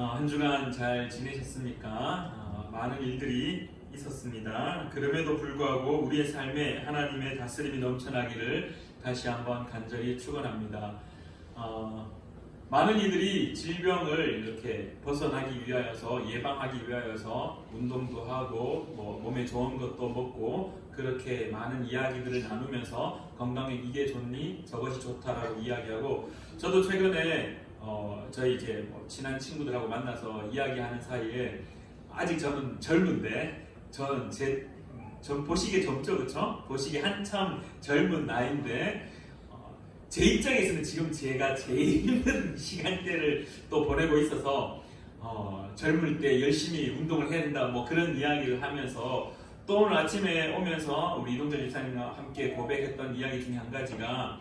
한 주간 잘 지내셨습니까? 많은 일들이 있었습니다. 그럼에도 불구하고 우리의 삶에 하나님의 다스림이 넘쳐나기를 다시 한번 간절히 축원합니다. 많은 이들이 질병을 이렇게 벗어나기 위하여서, 예방하기 위하여서 운동도 하고 몸에 좋은 것도 먹고 그렇게 많은 이야기들을 나누면서 건강에 이게 좋니 저것이 좋다라고 이야기하고, 저도 최근에 저희 이제 친한 친구들하고 만나서 이야기하는 사이에, 아직 저는 젊은데 전 보시기에 젊죠, 그렇죠? 보시기에 한참 젊은 나이인데 제 입장에서는 지금 제가 제일 힘든 시간대를 또 보내고 있어서 젊을 때 열심히 운동을 해야 된다 그런 이야기를 하면서, 또 오늘 아침에 오면서 우리 이동철 집사님과 함께 고백했던 이야기 중에 한 가지가,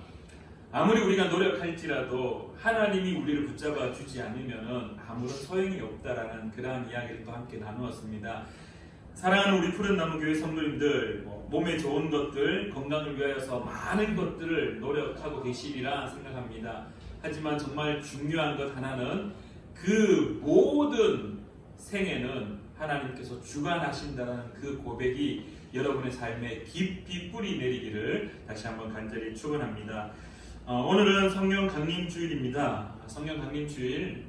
아무리 우리가 노력할지라도 하나님이 우리를 붙잡아 주지 않으면 아무런 소용이 없다라는 그러한 이야기를 또 함께 나누었습니다. 사랑하는 우리 푸른나무 교회 성도님들, 몸에 좋은 것들, 건강을 위하여서 많은 것들을 노력하고 계시리라 생각합니다. 하지만 정말 중요한 것 하나는, 그 모든 생애는 하나님께서 주관하신다는 그 고백이 여러분의 삶에 깊이 뿌리 내리기를 다시 한번 간절히 축원합니다. 오늘은 성령 강림 주일입니다. 성령 강림 주일,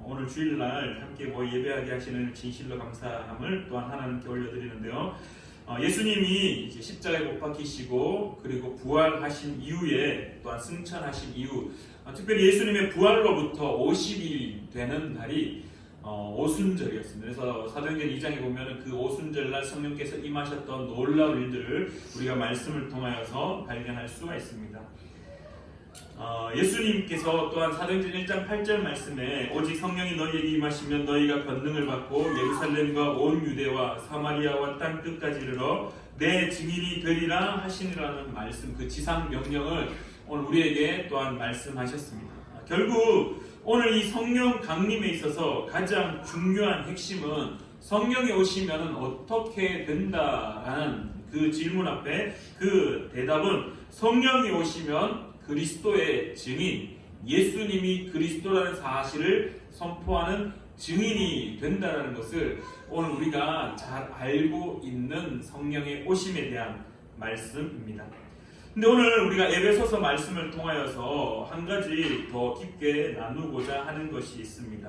오늘 주일날 함께 예배하게 하시는 진실로 감사함을 또한 하나님께 올려드리는데요. 예수님이 이제 십자가에 못 박히시고 그리고 부활하신 이후에, 또한 승천하신 이후, 특별히 예수님의 부활로부터 50일 되는 날이 오순절이었습니다. 그래서 사도행전 2장에 보면 그 오순절날 성령께서 임하셨던 놀라운 일들을 우리가 말씀을 통하여서 발견할 수가 있습니다. 예수님께서 또한 사도행전 1장 8절 말씀에, 오직 성령이 너희에게 임하시면 너희가 권능을 받고 예루살렘과 온 유대와 사마리아와 땅 끝까지 이르러 내 증인이 되리라 하시니라는 말씀, 그 지상 명령을 오늘 우리에게 또한 말씀하셨습니다. 결국 오늘 이 성령 강림에 있어서 가장 중요한 핵심은, 성령이 오시면 어떻게 된다라는 그 질문 앞에 그 대답은, 성령이 오시면 그리스도의 증인, 예수님이 그리스도라는 사실을 선포하는 증인이 된다는 것을 오늘 우리가 잘 알고 있는 성령의 오심에 대한 말씀입니다. 근데 오늘 우리가 에베소서 말씀을 통하여서 한 가지 더 깊게 나누고자 하는 것이 있습니다.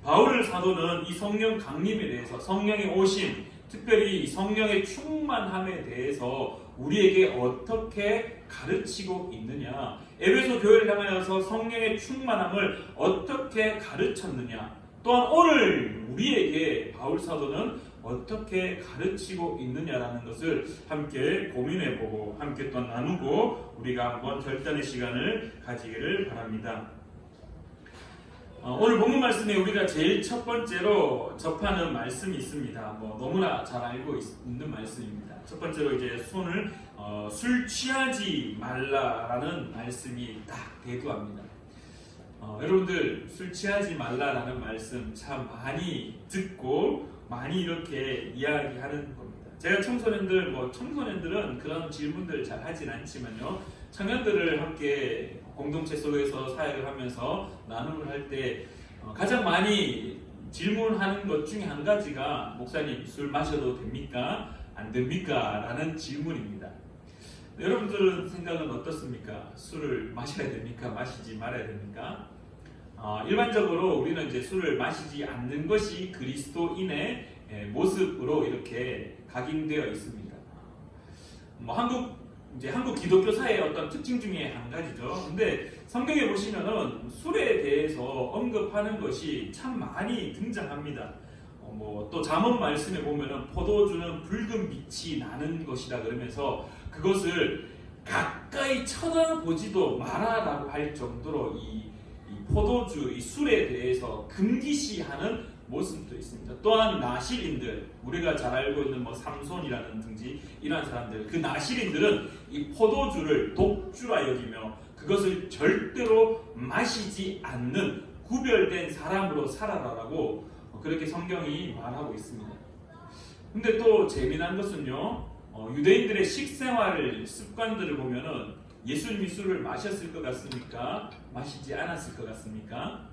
바울 사도는 이 성령 강림에 대해서, 성령의 오심, 특별히 성령의 충만함에 대해서 우리에게 어떻게 가르치고 있느냐, 에베소 교회를 향하여서 성령의 충만함을 어떻게 가르쳤느냐, 또한 오늘 우리에게 바울 사도는 어떻게 가르치고 있느냐라는 것을 함께 고민해보고 함께 또 나누고 우리가 한번 결단의 시간을 가지기를 바랍니다. 오늘 본문 말씀에 우리가 제일 첫 번째로 접하는 말씀이 있습니다. 너무나 잘 알고 있는 말씀입니다. 첫 번째로 이제 술 취하지 말라라는 말씀이 딱 대두합니다. 여러분들, 술 취하지 말라라는 말씀 참 많이 듣고 많이 이렇게 이야기하는 겁니다. 제가 청소년들은 그런 질문들 잘 하진 않지만요, 청년들을 함께 공동체 속에서 사역을 하면서 나눔을 할 때 가장 많이 질문하는 것 중에 한 가지가, 목사님 술 마셔도 됩니까? 안 됩니까? 라는 질문입니다. 여러분들 생각은 어떻습니까? 술을 마셔야 됩니까? 마시지 말아야 됩니까? 일반적으로 우리는 이제 술을 마시지 않는 것이 그리스도인의 모습으로 이렇게 각인되어 있습니다. 한국 기독교 사회의 어떤 특징 중에 한 가지죠. 근데 성경에 보시면은 술에 대해서 언급하는 것이 참 많이 등장합니다. 또 잠언 말씀에 보면은 포도주는 붉은 빛이 나는 것이다 그러면서 그것을 가까이 쳐다보지도 마라라고 할 정도로 이 포도주, 이 술에 대해서 금기시하는 모습도 있습니다. 또한 나실인들, 우리가 잘 알고 있는 삼손이라든지 이러한 사람들, 그 나실인들은 이 포도주를 독주라 여기며 그것을 절대로 마시지 않는 구별된 사람으로 살아라라고 그렇게 성경이 말하고 있습니다. 근데 또 재미난 것은요, 유대인들의 식생활 습관들을 보면은 예수님이 술을 마셨을 것 같습니까? 마시지 않았을 것 같습니까?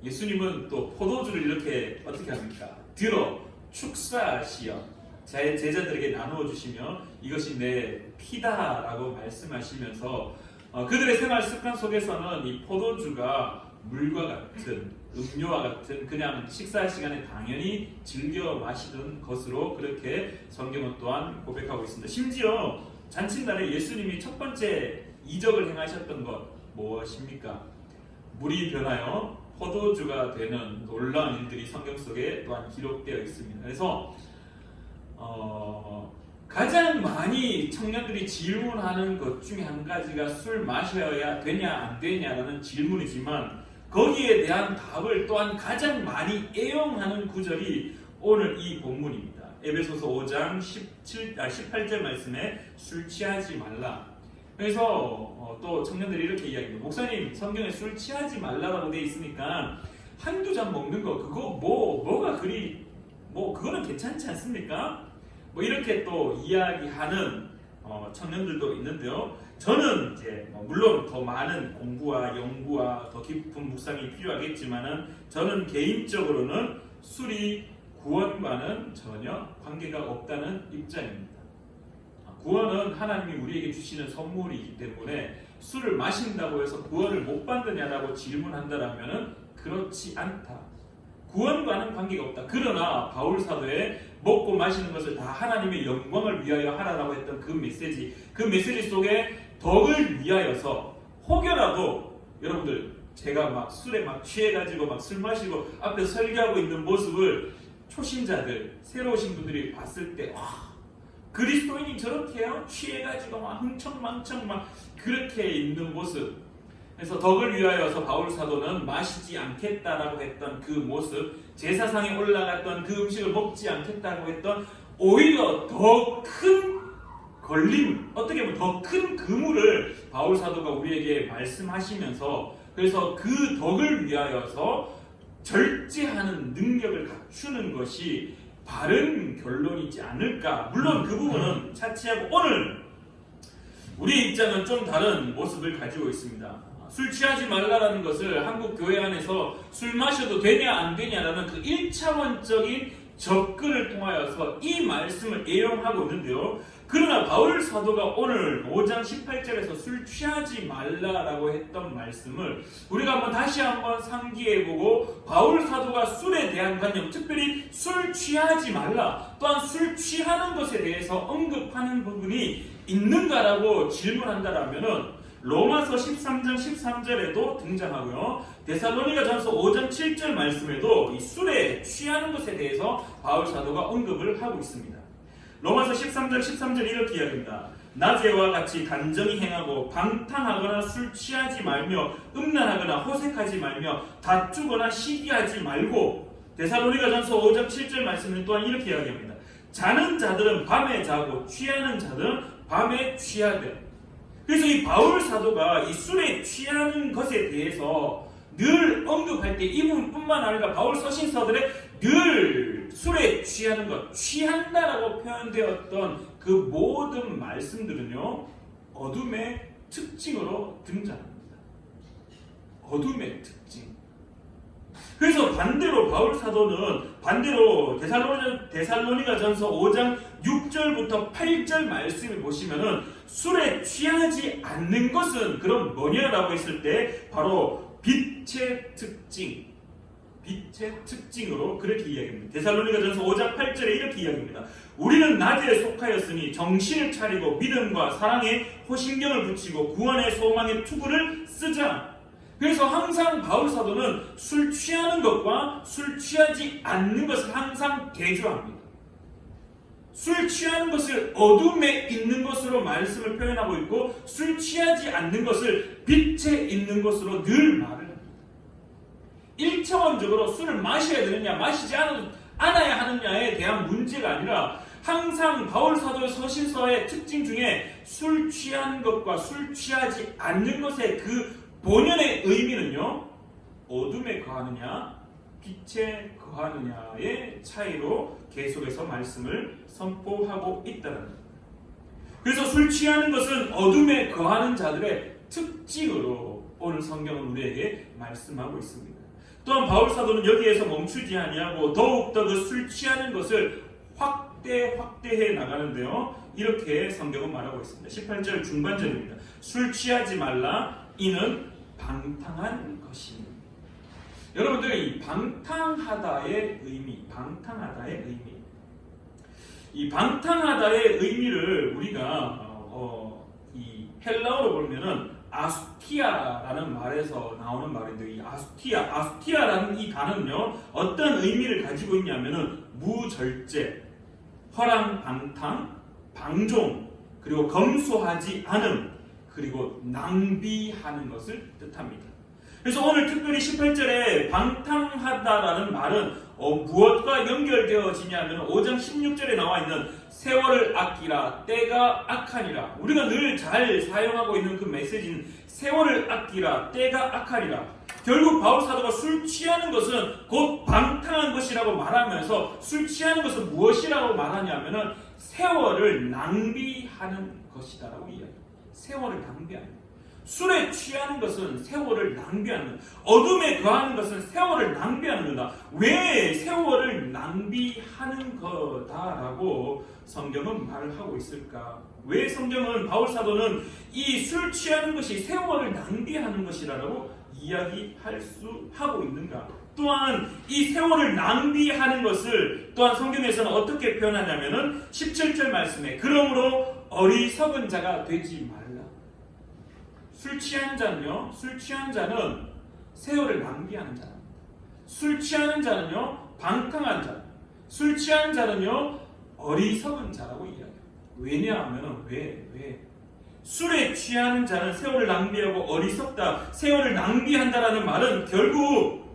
예수님은 또 포도주를 이렇게 어떻게 합니까? 들어 축사하시어 제자들에게 나누어 주시며 이것이 내 피다라고 말씀하시면서 그들의 생활 습관 속에서는 이 포도주가 물과 같은 음료와 같은 그냥 식사 시간에 당연히 즐겨 마시던 것으로 그렇게 성경은 또한 고백하고 있습니다. 심지어 잔칫날에 예수님이 첫 번째 이적을 행하셨던 것 무엇입니까? 물이 변하여 포도주가 되는 놀라운 일들이 성경 속에 또한 기록되어 있습니다. 그래서 가장 많이 청년들이 질문하는 것 중에 한 가지가 술 마셔야 되냐 안 되냐라는 질문이지만 거기에 대한 답을 또한 가장 많이 애용하는 구절이 오늘 이 본문입니다. 에베소서 5장 18절 말씀에 술 취하지 말라. 그래서 또 청년들이 이렇게 이야기합니다. 목사님, 성경에 술 취하지 말라라고 되어 있으니까 한두 잔 먹는 거 그거 뭐가 그리 그거는 괜찮지 않습니까? 이렇게 또 이야기하는 청년들도 있는데요. 저는 이제 물론 더 많은 공부와 연구와 더 깊은 묵상이 필요하겠지만은 저는 개인적으로는 술이 구원과는 전혀 관계가 없다는 입장입니다. 구원은 하나님이 우리에게 주시는 선물이기 때문에 술을 마신다고 해서 구원을 못 받느냐라고 질문한다라면은 그렇지 않다. 구원과는 관계가 없다. 그러나 바울 사도의 먹고 마시는 것을 다 하나님의 영광을 위하여 하라라고 했던 그 메시지 속에 덕을 위하여서 혹여라도 여러분들 제가 막 술에 막 취해가지고 막 술 마시고 앞에 설교하고 있는 모습을 초신자들 새로 오신 분들이 봤을 때 그리스도인이 저렇게요? 취해가지고 막 흥청망청 막 그렇게 있는 모습. 그래서 덕을 위하여서 바울 사도는 마시지 않겠다라고 했던 그 모습, 제사상에 올라갔던 그 음식을 먹지 않겠다고 했던 오히려 더 큰 걸림, 어떻게 보면 더 큰 그물을 바울 사도가 우리에게 말씀하시면서 그래서 그 덕을 위하여서 절제하는 능력을 갖추는 것이 바른 결론이지 않을까. 물론 그 부분은 차치하고 오늘 우리의 입장은 좀 다른 모습을 가지고 있습니다. 술 취하지 말라라는 것을 한국 교회 안에서 술 마셔도 되냐 안 되냐라는 그 1차원적인 접근을 통하여서 이 말씀을 애용하고 있는데요. 그러나 바울 사도가 오늘 5장 18절에서 술 취하지 말라라고 했던 말씀을 우리가 한번 다시 한번 상기해보고 바울 사도가 술에 대한 관념, 특별히 술 취하지 말라, 또한 술 취하는 것에 대해서 언급하는 부분이 있는가라고 질문한다라면은 로마서 13장 13절에도 등장하고요. 데살로니가전서 5장 7절 말씀에도 이 술에 취하는 것에 대해서 바울 사도가 언급을 하고 있습니다. 로마서 13장 13절 이렇게 이야기합니다. 낮에와 같이 단정히 행하고 방탕하거나 술 취하지 말며 음란하거나 호색하지 말며 다투거나 시기하지 말고. 데살로니가전서 5장 7절 말씀은 또한 이렇게 이야기합니다. 자는 자들은 밤에 자고 취하는 자들은 밤에 취하되. 그래서 이 바울 사도가 이 술에 취하는 것에 대해서 늘 언급할 때 이 부분뿐만 아니라 바울 서신서들에 늘 술에 취하는 것, 취한다라고 표현되었던 그 모든 말씀들은요, 어둠의 특징으로 등장합니다. 어둠의 특징. 그래서 반대로 바울 사도는 데살로니가전서 5장 6절부터 8절 말씀을 보시면은 술에 취하지 않는 것은 그럼 뭐냐라고 했을 때 바로 빛의 특징으로 그렇게 이야기합니다. 데살로니가전서 5장 8절에 이렇게 이야기합니다. 우리는 낮에 속하였으니 정신을 차리고 믿음과 사랑에 호신경을 붙이고 구원의 소망의 투구를 쓰자. 그래서 항상 바울 사도는 술 취하는 것과 술 취하지 않는 것을 항상 대조합니다. 술 취하는 것을 어둠에 있는 것으로 말씀을 표현하고 있고 술 취하지 않는 것을 빛에 있는 것으로 늘 말을 합니다. 1차원적으로 술을 마셔야 되느냐 마시지 않아야 하느냐에 대한 문제가 아니라 항상 바울 사도의 서신서의 특징 중에 술 취하는 것과 술 취하지 않는 것의 그 본연의 의미는요, 어둠에 거하느냐 빛에 거하느냐의 차이로 계속해서 말씀을 선포하고 있다는 겁니다. 그래서 술 취하는 것은 어둠에 거하는 자들의 특징으로 오늘 성경은 우리에게 말씀하고 있습니다. 또한 바울 사도는 여기에서 멈추지 아니하고 더욱더 그 술 취하는 것을 확대해 나가는데요. 이렇게 성경은 말하고 있습니다. 18절 중반절입니다. 술 취하지 말라 이는 방탕한 것이니. 여러분들 이 방탕하다의 의미, 이 방탕하다의 의미를 우리가 이 헬라어로 보면은 아스티아라는 말에서 나오는 말인데, 이 아스티아라는 이 단어는요 어떤 의미를 가지고 있냐면은 무절제, 허랑방탕, 방종, 그리고 검소하지 않음, 그리고 낭비하는 것을 뜻합니다. 그래서 오늘 특별히 18절에 방탕하다라는 말은 무엇과 연결되어지냐면 5장 16절에 나와 있는 세월을 아끼라 때가 악하니라. 우리가 늘 잘 사용하고 있는 그 메시지는 세월을 아끼라 때가 악하니라. 결국 바울 사도가 술 취하는 것은 곧 방탕한 것이라고 말하면서 술 취하는 것은 무엇이라고 말하냐면은 세월을 낭비하는 것이다라고 이야기합니다. 세월을 낭비하는 것. 술에 취하는 것은 세월을 낭비하는 것. 어둠에 거하는 것은 세월을 낭비하는 거다. 왜 세월을 낭비하는 거다라고 성경은 말을 하고 있을까? 왜 성경은 바울 사도는 이 술 취하는 것이 세월을 낭비하는 것이라고 이야기할 수 하고 있는가? 또한 이 세월을 낭비하는 것을 또한 성경에서는 어떻게 표현하냐면은 17절 말씀에 그러므로 어리석은 자가 되지 말라. 술 취한 자는요, 술 취한 자는 세월을 낭비하는 자입니다. 술 취하는 자는요, 방탕한 자. 술 취하는 자는요, 어리석은 자라고 이야기합니다. 왜냐하면 왜? 술에 취하는 자는 세월을 낭비하고 어리석다, 세월을 낭비한다라는 말은 결국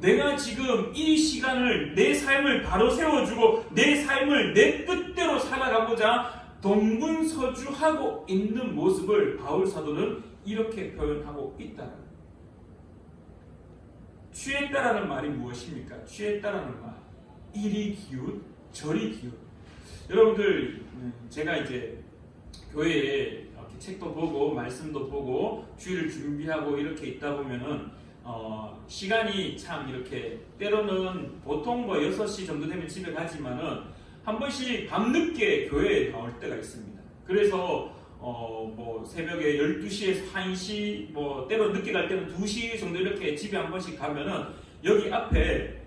내가 지금 이 시간을, 내 삶을 바로 세워주고 내 삶을 내 뜻대로 살아가고자 동분서주하고 있는 모습을 바울 사도는 이렇게 표현하고 있다는 거예요. 취했다라는 말이 무엇입니까? 취했다라는 말, 이리 기웃 저리 기웃. 여러분들, 제가 이제 교회에 이렇게 책도 보고 말씀도 보고 주일을 준비하고 이렇게 있다 보면은 시간이 참 이렇게 때로는 보통 6시 정도 되면 집에 가지만은 한 번씩 밤늦게 교회에 나올 때가 있습니다. 그래서 뭐 새벽에 12시에서 1시, 뭐 때로 늦게 갈 때는 2시 정도 이렇게 집에 한 번씩 가면은 여기 앞에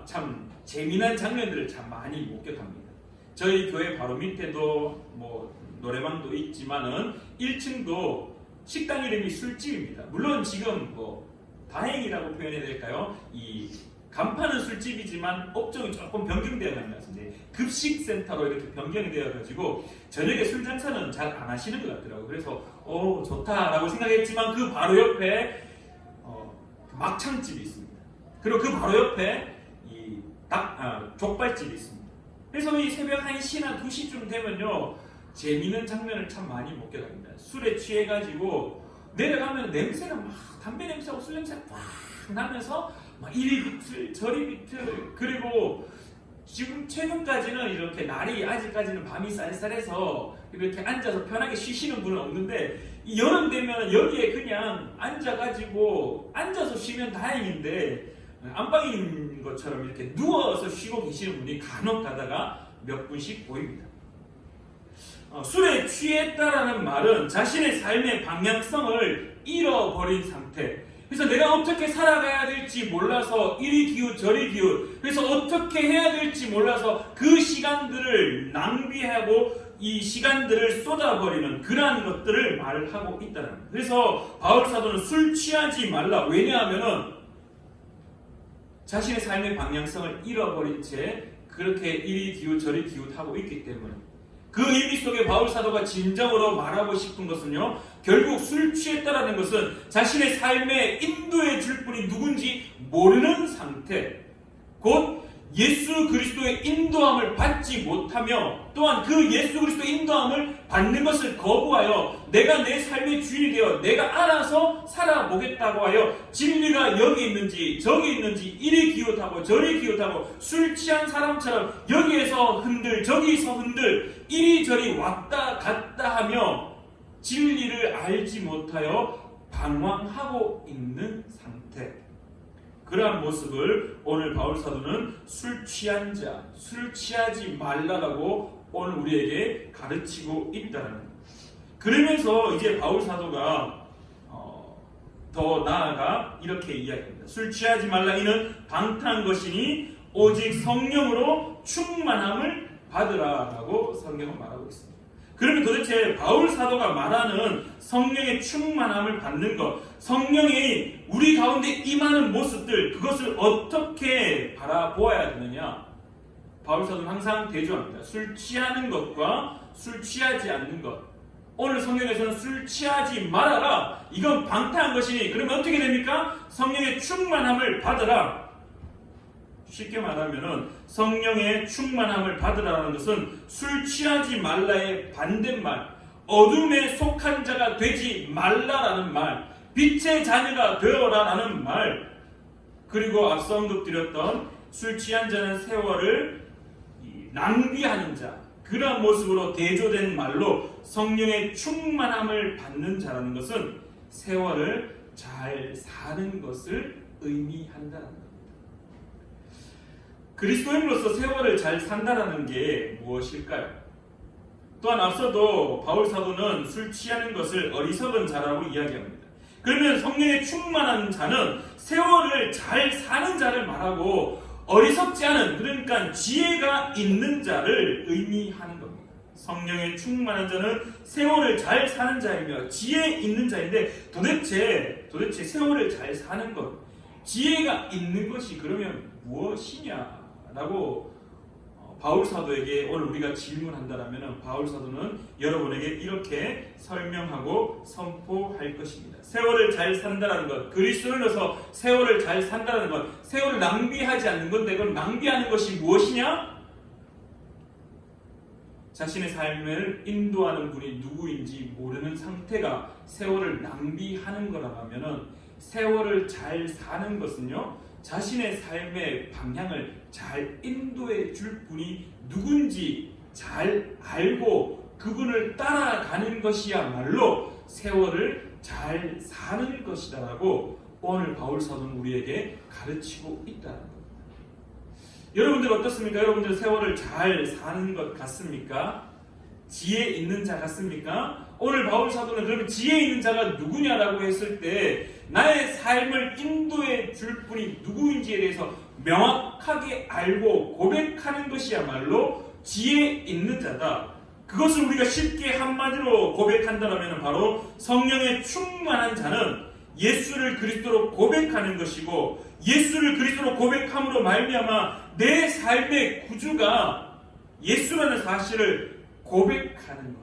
참 재미난 장면들을 참 많이 목격합니다. 저희 교회 바로 밑에도 뭐 노래방도 있지만은 1층도 식당 이름이 술집입니다. 물론 지금 뭐 다행이라고 표현해야 될까요? 이 간판은 술집이지만 업종이 조금 변경되어 가는 것 같은데 급식센터로 이렇게 변경이 되어가지고 저녁에 술 장사는 잘 안 하시는 것 같더라고요. 그래서 좋다라고 생각했지만 그 바로 옆에 막창집이 있습니다. 그리고 그 바로 옆에 이 족발집이 있습니다. 그래서 이 새벽 1시나 2시쯤 되면요 재미있는 장면을 참 많이 목격합니다. 술에 취해가지고 내려가면 냄새가 막 담배 냄새하고 술 냄새가 막 나면서 막 이리 비틀 저리 비틀. 그리고 지금 최근까지는 이렇게 날이 아직까지는 밤이 쌀쌀해서 이렇게 앉아서 편하게 쉬시는 분은 없는데 이 여름 되면 여기에 그냥 앉아서 쉬면 다행인데 안방인 것처럼 이렇게 누워서 쉬고 계시는 분이 간혹 가다가 몇 분씩 보입니다. 술에 취했다라는 말은 자신의 삶의 방향성을 잃어버린 상태. 그래서 내가 어떻게 살아가야 될지 몰라서 이리 기웃 저리 기웃. 그래서 어떻게 해야 될지 몰라서 그 시간들을 낭비하고 이 시간들을 쏟아버리는 그러한 것들을 말을 하고 있다는 거예요. 그래서 바울 사도는 술 취하지 말라. 왜냐하면은 자신의 삶의 방향성을 잃어버린 채 그렇게 이리 기웃 저리 기웃하고 있기 때문에 그 의미 속에 바울 사도가 진정으로 말하고 싶은 것은요, 결국 술 취했다라는 것은 자신의 삶에 인도해 줄 분이 누군지 모르는 상태, 곧 예수 그리스도의 인도함을 받지 못하며 또한 그 예수 그리스도의 인도함을 받는 것을 거부하여 내가 내 삶의 주인이 되어 내가 알아서 살아보겠다고 하여 진리가 여기 있는지 저기 있는지 이리 기웃하고 저리 기웃하고 술 취한 사람처럼 여기에서 흔들 저기서 흔들 이리저리 왔다 갔다 하며 진리를 알지 못하여 방황하고 있는 상태. 그러한 모습을 오늘 바울 사도는 술 취한 자, 술 취하지 말라라고 오늘 우리에게 가르치고 있다는 거예요. 그러면서 이제 바울 사도가 더 나아가 이렇게 이야기합니다. 술 취하지 말라 이는 방탕한 것이니 오직 성령으로 충만함을 받으라라고 성경은 말하고 있습니다. 그러면 도대체 바울 사도가 말하는 성령의 충만함을 받는 것, 성령이 우리 가운데 임하는 모습들, 그것을 어떻게 바라보아야 되느냐? 바울 사도는 항상 대조합니다. 술 취하는 것과 술 취하지 않는 것. 오늘 성경에서는 술 취하지 말아라. 이건 방탕한 것이니 그러면 어떻게 됩니까? 성령의 충만함을 받으라. 쉽게 말하면 성령의 충만함을 받으라는 것은 술 취하지 말라의 반대말, 어둠에 속한 자가 되지 말라라는 말, 빛의 자녀가 되어라라는 말, 그리고 앞서 언급드렸던 술 취한 자는 세월을 낭비하는 자, 그러한 모습으로 대조된 말로 성령의 충만함을 받는 자라는 것은 세월을 잘 사는 것을 의미한다는 겁니다. 그리스도인으로서 세월을 잘 산다는 게 무엇일까요? 또한 앞서도 바울 사도는 술 취하는 것을 어리석은 자라고 이야기합니다. 그러면 성령에 충만한 자는 세월을 잘 사는 자를 말하고 어리석지 않은, 그러니까 지혜가 있는 자를 의미하는 겁니다. 성령에 충만한 자는 세월을 잘 사는 자이며 지혜 있는 자인데 도대체 세월을 잘 사는 것, 지혜가 있는 것이 그러면 무엇이냐라고 바울 사도에게 오늘 우리가 질문한다면 바울 사도는 여러분에게 이렇게 설명하고 선포할 것입니다. 세월을 잘 산다는 것, 그리스도인으로서 세월을 잘 산다는 것, 세월을 낭비하지 않는 건데 그럼 낭비하는 것이 무엇이냐? 자신의 삶을 인도하는 분이 누구인지 모르는 상태가 세월을 낭비하는 거라고 하면은 세월을 잘 사는 것은요, 자신의 삶의 방향을 잘 인도해 줄 분이 누군지 잘 알고 그분을 따라가는 것이야말로 세월을 잘 사는 것이다라고 오늘 바울 사도는 우리에게 가르치고 있다는 겁니다. 여러분들 어떻습니까? 여러분들 세월을 잘 사는 것 같습니까? 지혜 있는 자 같습니까? 오늘 바울 사도는 그러면 지혜 있는 자가 누구냐라고 했을 때 나의 삶을 인도해 줄 분이 누구인지에 대해서 명확하게 알고 고백하는 것이야말로 지혜 있는 자다. 그것을 우리가 쉽게 한마디로 고백한다면 바로 성령의 충만한 자는 예수를 그리스도로 고백하는 것이고, 예수를 그리스도로 고백함으로 말미암아 내 삶의 구주가 예수라는 사실을 고백하는 것,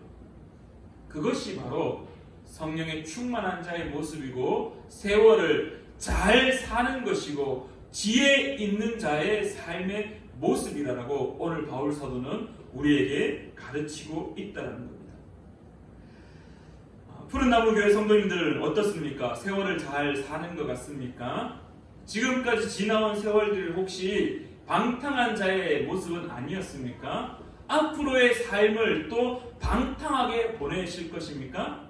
그것이 바로 성령의 충만한 자의 모습이고 세월을 잘 사는 것이고 지혜 있는 자의 삶의 모습이라고 오늘 바울 사도는 우리에게 가르치고 있다는 겁니다. 푸른나무 교회 성도님들 어떻습니까? 세월을 잘 사는 것 같습니까? 지금까지 지나온 세월들 혹시 방탕한 자의 모습은 아니었습니까? 앞으로의 삶을 또 방탕하게 보내실 것입니까?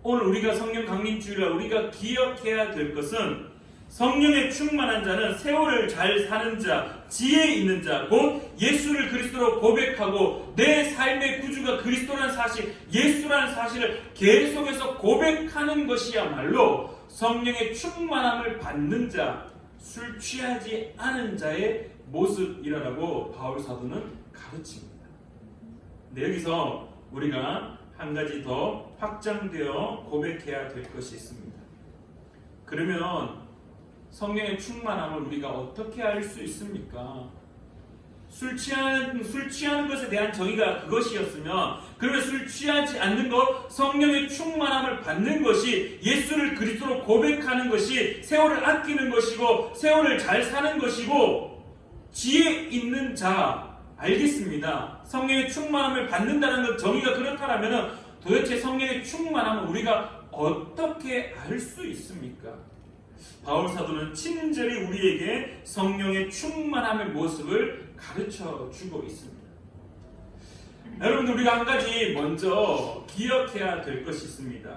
오늘 우리가 성령 강림주일날 우리가 기억해야 될 것은 성령의 충만한 자는 세월을 잘 사는 자, 지혜 있는 자, 곧 예수를 그리스도로 고백하고 내 삶의 구주가 그리스도라는 사실, 예수라는 사실을 계속해서 고백하는 것이야말로 성령의 충만함을 받는 자, 술 취하지 않은 자의 모습이라고 바울 사도는 가르칩니다. 네, 여기서 우리가 한 가지 더 확장되어 고백해야 될 것이 있습니다. 그러면 성령의 충만함을 우리가 어떻게 알 수 있습니까? 술 취하는 것에 대한 정의가 그것이었으면, 그러면 술 취하지 않는 것, 성령의 충만함을 받는 것이 예수를 그리스도로 고백하는 것이 세월을 아끼는 것이고 세월을 잘 사는 것이고 지혜 있는 자, 알겠습니다. 성령의 충만함을 받는다는 것 정의가 그렇다면 도대체 성령의 충만함을 우리가 어떻게 알 수 있습니까? 바울 사도는 친절히 우리에게 성령의 충만함의 모습을 가르쳐 주고 있습니다. 여러분들 우리가 한 가지 먼저 기억해야 될 것이 있습니다.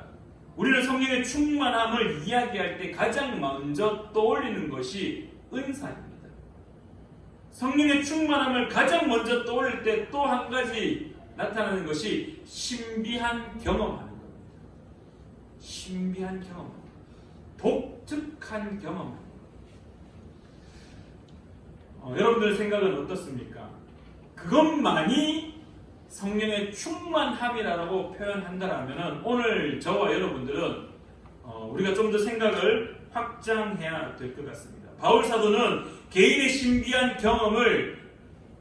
우리는 성령의 충만함을 이야기할 때 가장 먼저 떠올리는 것이 은사입니다. 성령의 충만함을 가장 먼저 떠올릴 때 또 한 가지 나타나는 것이 신비한 경험하는 겁니다. 신비한 경험, 독특한 경험. 여러분들 생각은 어떻습니까? 그것만이 성령의 충만함이라고 표현한다면 오늘 저와 여러분들은 우리가 좀 더 생각을 확장해야 될 것 같습니다. 바울 사도는 개인의 신비한 경험을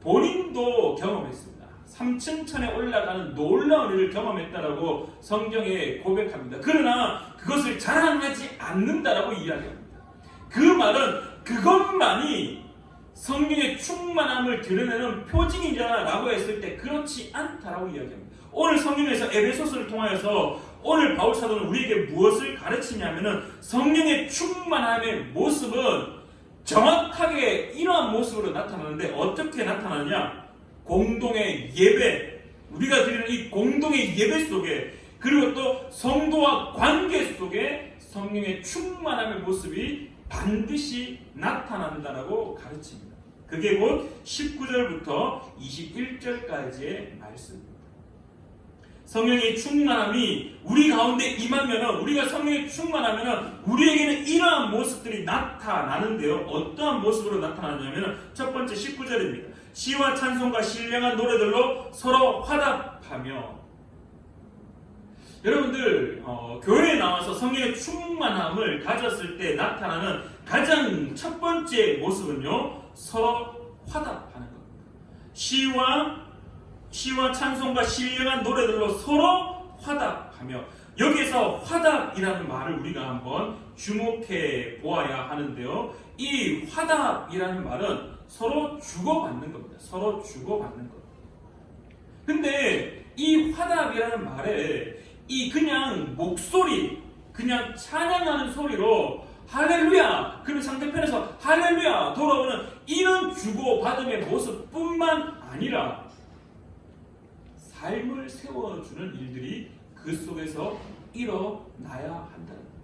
본인도 경험했습니다. 3층천에 올라가는 놀라운 일을 경험했다라고 성경에 고백합니다. 그러나 그것을 자랑하지 않는다라고 이야기합니다. 그 말은 그것만이 성령의 충만함을 드러내는 표징이냐라고 했을 때 그렇지 않다라고 이야기합니다. 오늘 성경에서 에베소서를 통하여서 오늘 바울 사도는 우리에게 무엇을 가르치냐면은 성령의 충만함의 모습은 정확하게 이러한 모습으로 나타나는데 어떻게 나타나냐? 공동의 예배, 우리가 드리는 이 공동의 예배 속에 그리고 또 성도와 관계 속에 성령의 충만함의 모습이 반드시 나타난다라고 가르칩니다. 그게 곧 19절부터 21절까지의 말씀입니다. 성령의 충만함이 우리 가운데 임하면은, 우리가 성령의 충만하면은 우리에게는 이러한 모습들이 나타나는데요. 어떠한 모습으로 나타나냐면은 첫 번째 19절입니다. 시와 찬송과 신령한 노래들로 서로 화답하며. 여러분들 교회에 나와서 성령의 충만함을 가졌을 때 나타나는 가장 첫 번째 모습은요, 서로 화답하는 겁니다. 시와 찬송과 신령한 노래들로 서로 화답하며, 여기에서 화답이라는 말을 우리가 한번 주목해 보아야 하는데요. 이 화답이라는 말은 서로 주고받는 겁니다. 서로 주고받는 겁니다. 근데 이 화답이라는 말에 이 그냥 목소리, 그냥 찬양하는 소리로 할렐루야, 그럼 상대편에서 할렐루야 돌아오는 이런 주고받음의 모습뿐만 아니라 삶을 세워주는 일들이 그 속에서 일어나야 한다는 겁니다.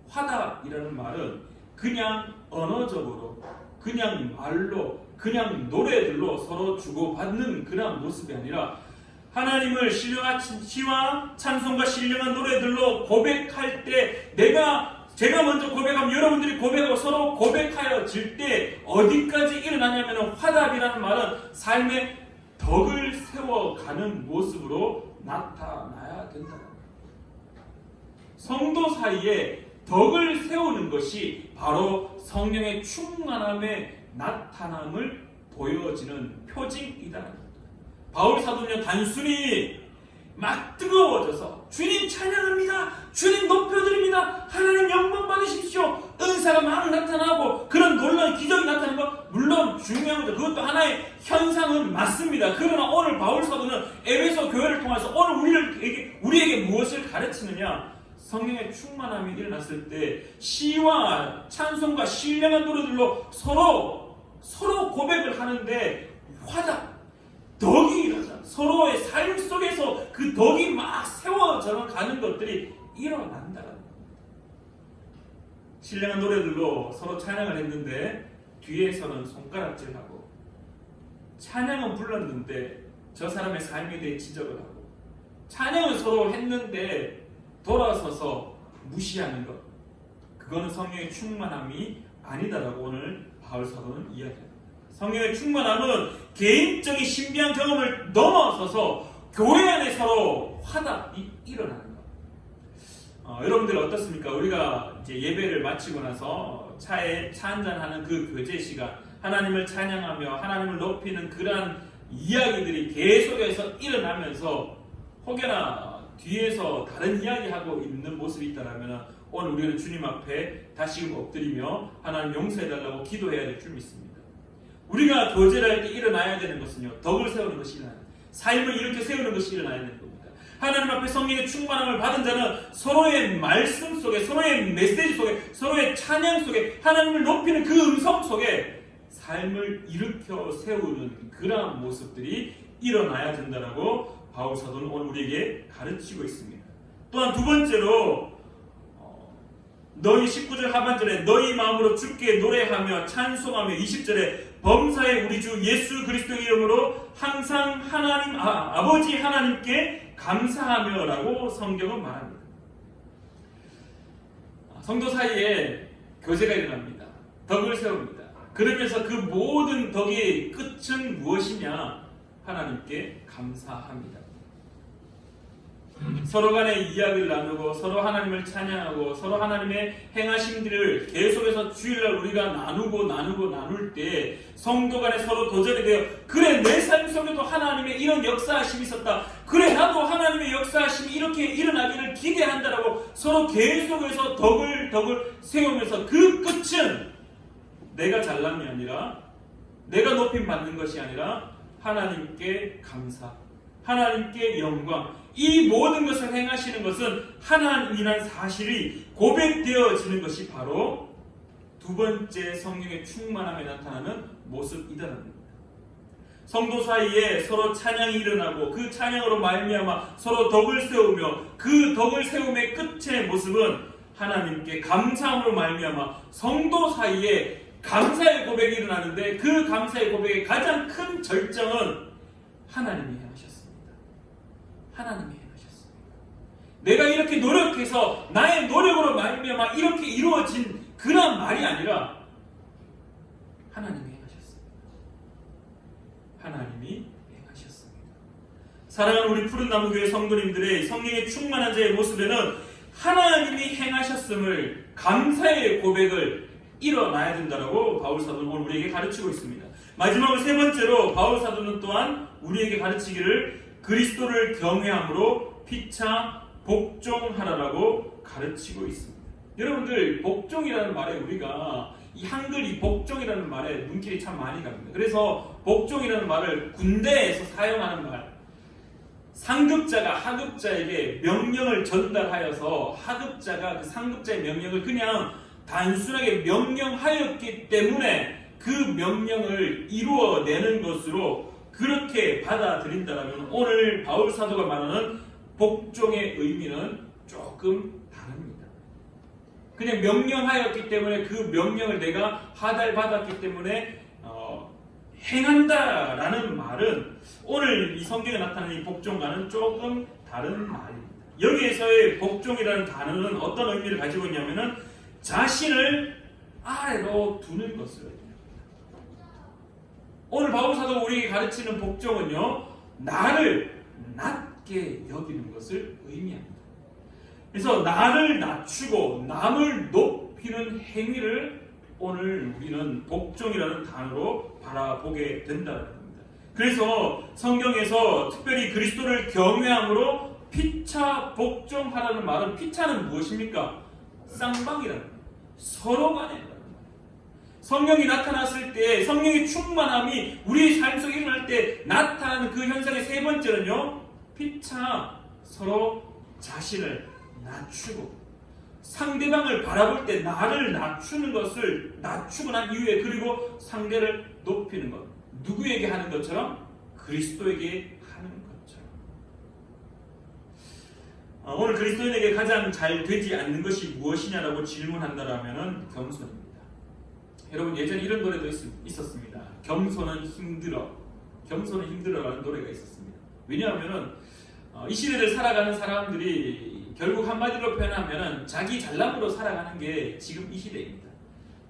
화답이라는 말은 그냥 언어적으로, 그냥 말로, 그냥 노래들로 서로 주고받는 그런 모습이 아니라 하나님을 시와 찬송과 신령한 노래들로 고백할 때 제가 먼저 고백하면 여러분들이 고백하고 서로 고백하여질 때 어디까지 일어나냐면 화답이라는 말은 삶의 덕을 세워가는 모습으로 나타나야 된다. 성도 사이에 덕을 세우는 것이 바로 성령의 충만함의 나타남을 보여지는 표징이다. 바울 사도는요, 단순히 막 뜨거워져서 주님 찬양합니다, 주님 높여드립니다, 하나님 영광 받으십시오, 은사가 막 나타나고 그런 놀라운 기적이 나타나는 거 물론 중요하죠. 그것도 하나의 현상은 맞습니다. 그러나 오늘 바울 사도는 에베소 교회를 통해서 오늘 우리에게 무엇을 가르치느냐? 성령의 충만함이 일어났을 때 시와 찬송과 신령한 노래들로 서로 고백을 하는데 화답, 덕이 일어나, 서로의 삶 속에서 그 덕이 막 세워져 가는 것들이 일어난다는 겁니다. 신령한 노래들로 서로 찬양을 했는데 뒤에서는 손가락질하고, 찬양은 불렀는데 저 사람의 삶에 대해 지적을 하고, 찬양은 서로 했는데 돌아서서 무시하는 것, 그거는 성령의 충만함이 아니다라고 오늘 바울 사도는 이야기합니다. 성령의 충만함은 개인적인 신비한 경험을 넘어서서 교회 안에 서로 화답이 일어나는 것. 여러분들 어떻습니까? 우리가 이제 예배를 마치고 나서 차에 차 한잔하는 그 교제 시간, 하나님을 찬양하며 하나님을 높이는 그러한 이야기들이 계속해서 일어나면서 혹여나 뒤에서 다른 이야기하고 있는 모습이 있다면 오늘 우리는 주님 앞에 다시금 엎드리며 하나님 용서해달라고 기도해야 될 줄 믿습니다. 우리가 교제를 할 때 일어나야 되는 것은요, 덕을 세우는 것이 일어나야 됩니다. 삶을 이렇게 세우는 것이 일어나야 되는 겁니다. 하나님 앞에 성령의 충만함을 받은 자는 서로의 말씀 속에, 서로의 메시지 속에, 서로의 찬양 속에, 하나님을 높이는 그 음성 속에 삶을 일으켜 세우는 그러한 모습들이 일어나야 된다라고 바울 사도는 오늘 우리에게 가르치고 있습니다. 또한 두 번째로 너희 19절 하반절에 너희 마음으로 주께 노래하며 찬송하며 20절에 범사의 우리 주 예수 그리스도의 이름으로 항상 하나님 아버지 하나님께 감사하며 라고 성경은 말합니다. 성도 사이에 교제가 일어납니다. 덕을 세웁니다. 그러면서 그 모든 덕의 끝은 무엇이냐? 하나님께 감사합니다. 서로 간에 이야기를 나누고 서로 하나님을 찬양하고 서로 하나님의 행하심들을 계속해서 주일날 우리가 나눌 때 성도 간에 서로 도전이 되어 그래 내 삶 속에도 하나님의 이런 역사하심이 있었다. 그래 나도 하나님의 역사하심이 이렇게 일어나기를 기대한다라고 서로 계속해서 덕을 세우면서 그 끝은 내가 잘남이 아니라 내가 높임 받는 것이 아니라 하나님께 감사, 하나님께 영광, 이 모든 것을 행하시는 것은 하나님이라는 사실이 고백되어지는 것이 바로 두 번째 성령의 충만함에 나타나는 모습이다라는 겁니다. 성도 사이에 서로 찬양이 일어나고 그 찬양으로 말미암아 서로 덕을 세우며 그 덕을 세움의 끝의 모습은 하나님께 감사함으로 말미암아 성도 사이에 감사의 고백이 일어나는데 그 감사의 고백의 가장 큰 절정은 하나님이 행하셨습니다. 하나님이 행하셨습니다. 내가 이렇게 노력해서 나의 노력으로 말미암아 이렇게 이루어진 그런 말이 아니라 하나님이 행하셨습니다. 하나님이 행하셨습니다. 사랑하는 우리 푸른나무교회 성도님들의 성령의 충만한 자의 모습에는 하나님이 행하셨음을 감사의 고백을 일어나야 된다라고 바울사도는 오늘 우리에게 가르치고 있습니다. 마지막으로 세 번째로 바울사도는 또한 우리에게 가르치기를 그리스도를 경외함으로 피차 복종하라라고 가르치고 있습니다. 여러분들 복종이라는 말에 우리가 이 한글 이 복종이라는 말에 눈길이 참 많이 갑니다. 그래서 복종이라는 말을 군대에서 사용하는 말, 상급자가 하급자에게 명령을 전달하여서 하급자가 그 상급자의 명령을 그냥 단순하게 명령하였기 때문에 그 명령을 이루어내는 것으로 그렇게 받아들인다면 오늘 바울 사도가 말하는 복종의 의미는 조금 다릅니다. 그냥 명령하였기 때문에 그 명령을 내가 하달받았기 때문에 행한다라는 말은 오늘 이 성경에 나타나는 이 복종과는 조금 다른 말입니다. 여기에서의 복종이라는 단어는 어떤 의미를 가지고 있냐면은 자신을 아래로 두는 것을 의미합니다. 오늘 바울사도가 우리에게 가르치는 복종은요, 나를 낮게 여기는 것을 의미합니다. 그래서 나를 낮추고 남을 높이는 행위를 오늘 우리는 복종이라는 단어로 바라보게 된다는 겁니다. 그래서 성경에서 특별히 그리스도를 경외함으로 피차 복종하라는 말은, 피차는 무엇입니까? 쌍방이라는 거예요. 서로 간에 성령이 나타났을 때, 성령의 충만함이 우리의 삶 속에 일어날 때 나타나는 그 현상의 세 번째는요, 피차 서로 자신을 낮추고 상대방을 바라볼 때 나를 낮추는 것을 낮추고 난 이후에 그리고 상대를 높이는 것. 누구에게 하는 것처럼? 그리스도에게 하는 것처럼. 오늘 그리스도인에게 가장 잘 되지 않는 것이 무엇이냐라고 질문한다라면 겸손입니다. 여러분 예전에 이런 노래도 있었습니다. 겸손은 힘들어. 겸손은 힘들어라는 노래가 있었습니다. 왜냐하면 이 시대를 살아가는 사람들이 결국 한마디로 표현하면 자기 잘남으로 살아가는 게 지금 이 시대입니다.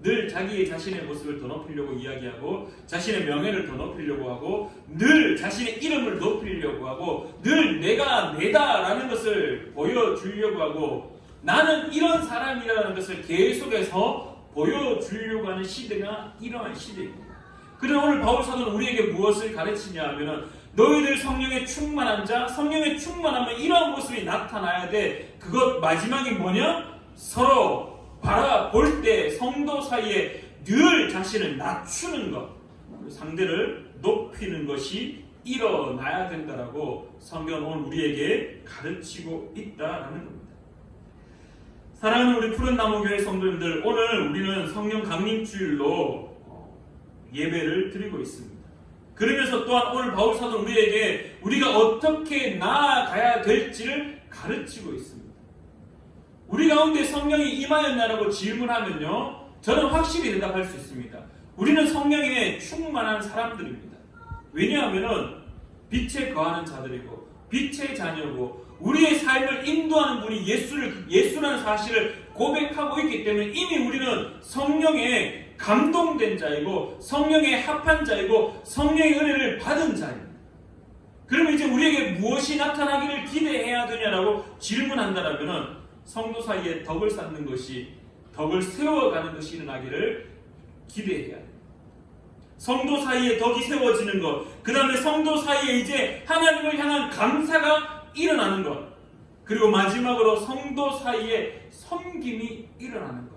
늘 자기의 자신의 모습을 더 높이려고 이야기하고 자신의 명예를 더 높이려고 하고 늘 자신의 이름을 높이려고 하고 늘 내가 내다라는 것을 보여주려고 하고 나는 이런 사람이라는 것을 계속해서 보여주려고 하는 시대가 이러한 시대입니다. 그러나 오늘 바울사도는 우리에게 무엇을 가르치냐 하면 너희들 성령의 충만한 자, 성령의 충만하면 이러한 모습이 나타나야 돼. 그것 마지막이 뭐냐? 서로 바라볼 때 성도 사이에 늘 자신을 낮추는 것, 상대를 높이는 것이 일어나야 된다라고 성경은 오늘 우리에게 가르치고 있다라는 겁니다. 사랑하는 우리 푸른나무교회 성도님들, 오늘 우리는 성령 강림주일로 예배를 드리고 있습니다. 그러면서 또한 오늘 바울사도는 우리에게 우리가 어떻게 나아가야 될지를 가르치고 있습니다. 우리 가운데 성령이 임하였냐라고 질문하면요, 저는 확실히 대답할 수 있습니다. 우리는 성령에 충만한 사람들입니다. 왜냐하면 빛에 거하는 자들이고 빛의 자녀고 우리의 삶을 인도하는 분이 예수라는 사실을 고백하고 있기 때문에 이미 우리는 성령에 감동된 자이고 성령에 합한 자이고 성령의 은혜를 받은 자입니다. 그러면 이제 우리에게 무엇이 나타나기를 기대해야 되냐라고 질문한다라면 성도 사이에 덕을 쌓는 것이, 덕을 세워가는 것이 일어나기를 기대해야 합니다. 성도 사이에 덕이 세워지는 것, 그 다음에 성도 사이에 이제 하나님을 향한 감사가 일어나는 것, 그리고 마지막으로 성도 사이에 섬김이 일어나는 것,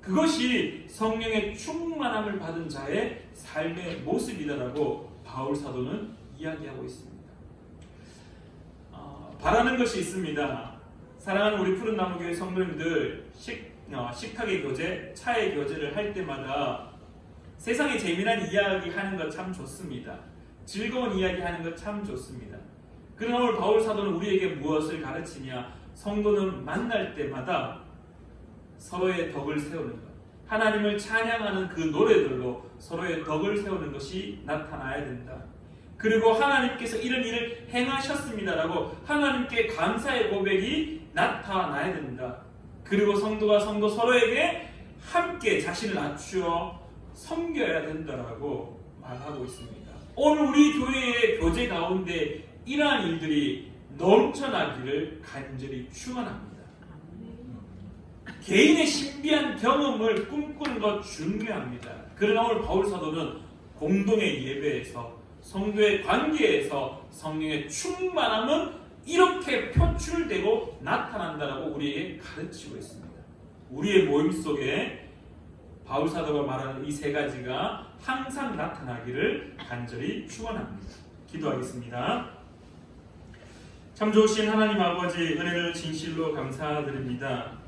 그것이 성령의 충만함을 받은 자의 삶의 모습이다라고 바울 사도는 이야기하고 있습니다. 바라는 것이 있습니다. 사랑하는 우리 푸른나무교회 성도님들, 식탁의 교제, 차의 교제를 할 때마다 세상에 재미난 이야기 하는 것 참 좋습니다. 즐거운 이야기 하는 것 참 좋습니다. 그러나 오늘 바울 사도는 우리에게 무엇을 가르치냐? 성도는 만날 때마다 서로의 덕을 세우는 것, 하나님을 찬양하는 그 노래들로 서로의 덕을 세우는 것이 나타나야 된다. 그리고 하나님께서 이런 일을 행하셨습니다라고 하나님께 감사의 고백이 나타나야 된다. 그리고 성도가 성도 서로에게 함께 자신을 낮추어 섬겨야 된다라고 말하고 있습니다. 오늘 우리 교회의 교제 가운데 이러한 일들이 넘쳐나기를 간절히 축원합니다. 개인의 신비한 경험을 꿈꾸는 것 중요합니다. 그러나 오늘 바울 사도는 공동의 예배에서, 성도의 관계에서 성령의 충만함은 이렇게 표출되고 나타난다라고 우리에게 가르치고 있습니다. 우리의 모임 속에 바울 사도가 말하는 이 세 가지가 항상 나타나기를 간절히 축원합니다. 기도하겠습니다. 참 좋으신 하나님 아버지, 은혜를 진실로 감사드립니다.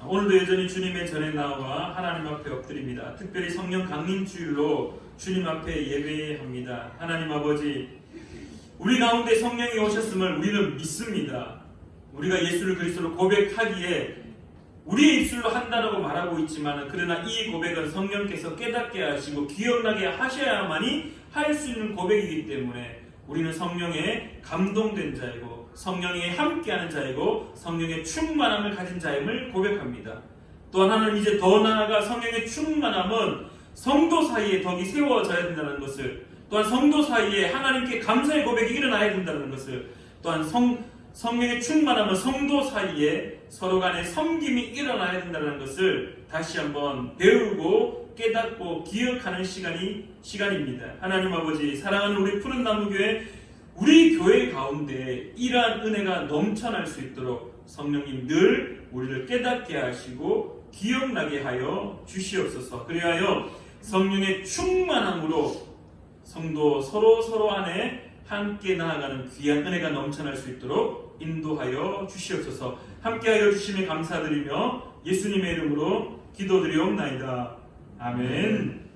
오늘도 여전히 주님의 전에 나와 하나님 앞에 엎드립니다. 특별히 성령 강림주일로 주님 앞에 예배합니다. 하나님 아버지, 우리 가운데 성령이 오셨음을 우리는 믿습니다. 우리가 예수를 그리스도로 고백하기에 우리의 입술로 한다라고 말하고 있지만, 그러나 이 고백은 성령께서 깨닫게 하시고 기억나게 하셔야만이 할 수 있는 고백이기 때문에 우리는 성령에 감동된 자이고 성령에 함께하는 자이고 성령의 충만함을 가진 자임을 고백합니다. 또한 하나는 이제 더 나아가 성령의 충만함은 성도 사이에 덕이 세워져야 된다는 것을, 또한 성도 사이에 하나님께 감사의 고백이 일어나야 된다는 것을, 또한 성령의 충만함은 성도 사이에 서로 간에 섬김이 일어나야 된다는 것을 다시 한번 배우고 깨닫고 기억하는 시간입니다. 하나님 아버지, 사랑하는 우리 푸른나무교회, 우리 교회 가운데 이러한 은혜가 넘쳐날 수 있도록 성령님 늘 우리를 깨닫게 하시고 기억나게 하여 주시옵소서. 그리하여 성령의 충만함으로 성도 서로 안에 함께 나아가는 귀한 은혜가 넘쳐날 수 있도록 인도하여 주시옵소서. 함께하여 주심에 감사드리며 예수님의 이름으로 기도드리옵나이다. 아멘.